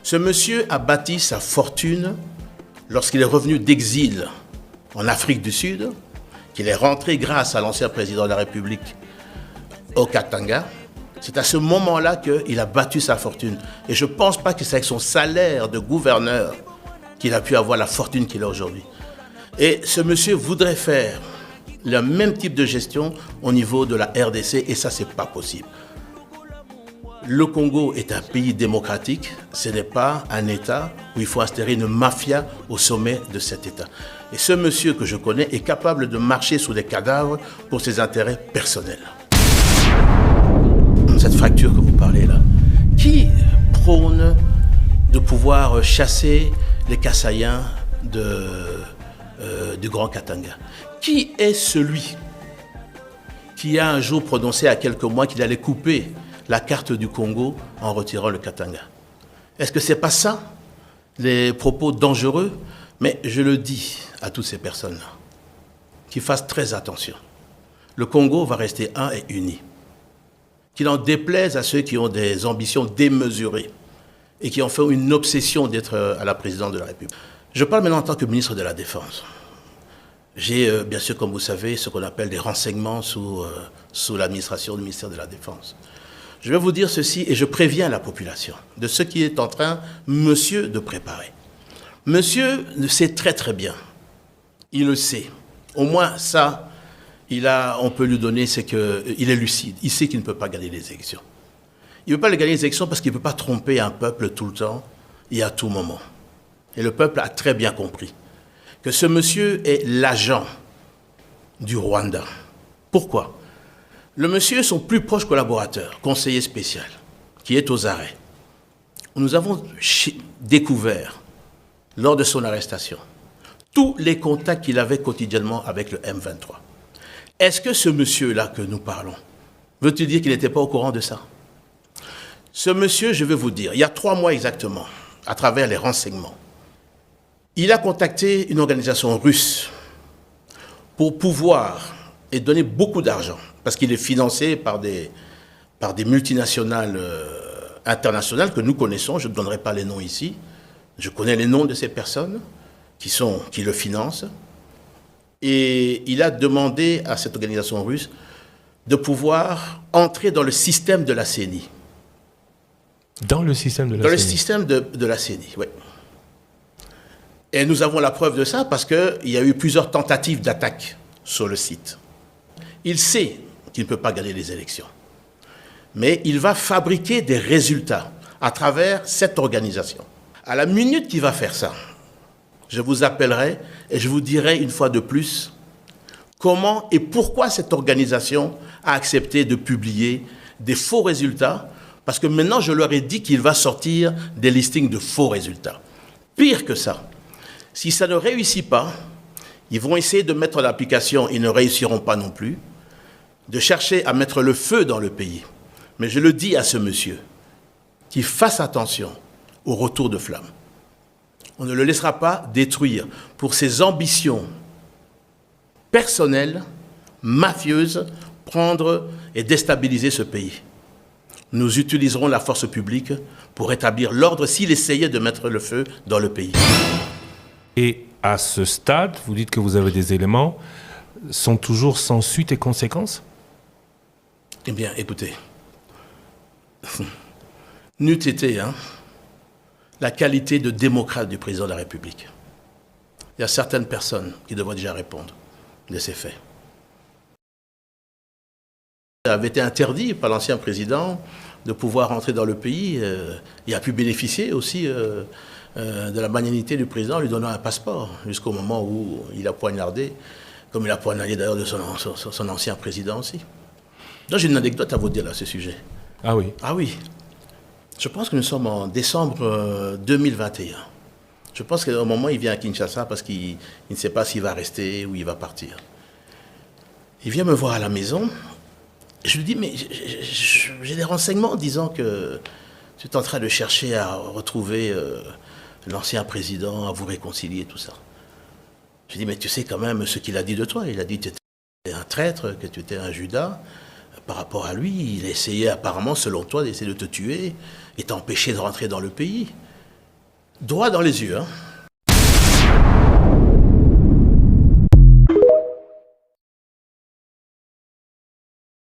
Ce monsieur a bâti sa fortune lorsqu'il est revenu d'exil en Afrique du Sud, qu'il est rentré grâce à l'ancien président de la République au Katanga. C'est à ce moment-là qu'il a battu sa fortune. Et je ne pense pas que c'est avec son salaire de gouverneur qu'il a pu avoir la fortune qu'il a aujourd'hui. Et ce monsieur voudrait faire le même type de gestion au niveau de la RDC, et ça, ce n'est pas possible. Le Congo est un pays démocratique, ce n'est pas un État où il faut instaurer une mafia au sommet de cet État. Et ce monsieur que je connais est capable de marcher sous des cadavres pour ses intérêts personnels. Cette fracture que vous parlez là, qui prône de pouvoir chasser les Kassaïens du Grand Katanga? Qui est celui qui a un jour prononcé à quelques mois qu'il allait couper la carte du Congo en retirant le Katanga? Est-ce que ce n'est pas ça, les propos dangereux? Mais je le dis à toutes ces personnes-là, qu'ils fassent très attention. Le Congo va rester un et uni. Qu'il en déplaise à ceux qui ont des ambitions démesurées et qui en font une obsession d'être à la présidence de la République. Je parle maintenant en tant que ministre de la Défense. J'ai, bien sûr, comme vous savez, ce qu'on appelle des renseignements sous l'administration du ministère de la Défense. Je vais vous dire ceci, et je préviens la population de ce qui est en train, monsieur, de préparer. Monsieur le sait très très bien. Il le sait. Au moins ça, on peut lui donner, c'est qu'il est lucide. Il sait qu'il ne peut pas gagner les élections. Il ne peut pas gagner les élections parce qu'il ne peut pas tromper un peuple tout le temps et à tout moment. Et le peuple a très bien compris que ce monsieur est l'agent du Rwanda. Pourquoi? Le monsieur est son plus proche collaborateur, conseiller spécial, qui est aux arrêts. Nous avons découvert, lors de son arrestation, tous les contacts qu'il avait quotidiennement avec le M23. Est-ce que ce monsieur-là que nous parlons, veut-il dire qu'il n'était pas au courant de ça? Ce monsieur, je vais vous dire, il y a 3 mois exactement, à travers les renseignements, il a contacté une organisation russe pour pouvoir et donner beaucoup d'argent, parce qu'il est financé par des multinationales internationales que nous connaissons, je ne donnerai pas les noms ici, je connais les noms de ces personnes qui le financent, et il a demandé à cette organisation russe de pouvoir entrer dans le système de la CENI. Dans le système de la CENI? Dans le système de la CENI, oui. Et nous avons la preuve de ça parce qu'il y a eu plusieurs tentatives d'attaque sur le site. Il sait qu'il ne peut pas gagner les élections. Mais il va fabriquer des résultats à travers cette organisation. À la minute qu'il va faire ça, je vous appellerai et je vous dirai une fois de plus comment et pourquoi cette organisation a accepté de publier des faux résultats, parce que maintenant je leur ai dit qu'il va sortir des listings de faux résultats. Pire que ça, si ça ne réussit pas, ils vont essayer de mettre en application, ils ne réussiront pas non plus, de chercher à mettre le feu dans le pays. Mais je le dis à ce monsieur, qu'il fasse attention au retour de flamme. On ne le laissera pas détruire pour ses ambitions personnelles, mafieuses, prendre et déstabiliser ce pays. Nous utiliserons la force publique pour rétablir l'ordre s'il essayait de mettre le feu dans le pays. Et à ce stade, vous dites que vous avez des éléments, sont toujours sans suite et conséquences? Eh bien, écoutez, n'eût été la qualité de démocrate du président de la République. Il y a certaines personnes qui devraient déjà répondre de ces faits. Il avait été interdit par l'ancien président de pouvoir entrer dans le pays. Il a pu bénéficier aussi de la magnanimité du président, lui donnant un passeport, jusqu'au moment où il a poignardé, comme il a poignardé d'ailleurs de son ancien président aussi. Donc j'ai une anecdote à vous dire à ce sujet. Ah oui? Ah oui. Je pense que nous sommes en décembre 2021. Je pense qu'au moment, il vient à Kinshasa parce qu'il ne sait pas s'il va rester ou il va partir. Il vient me voir à la maison. Je lui dis, mais j'ai des renseignements disant que tu es en train de chercher à retrouver l'ancien président, à vous réconcilier, tout ça. Je lui dis, mais tu sais quand même ce qu'il a dit de toi. Il a dit que tu étais un traître, que tu étais un Judas. Par rapport à lui, il essayait apparemment, selon toi, d'essayer de te tuer et t'empêcher de rentrer dans le pays. Droit dans les yeux, hein.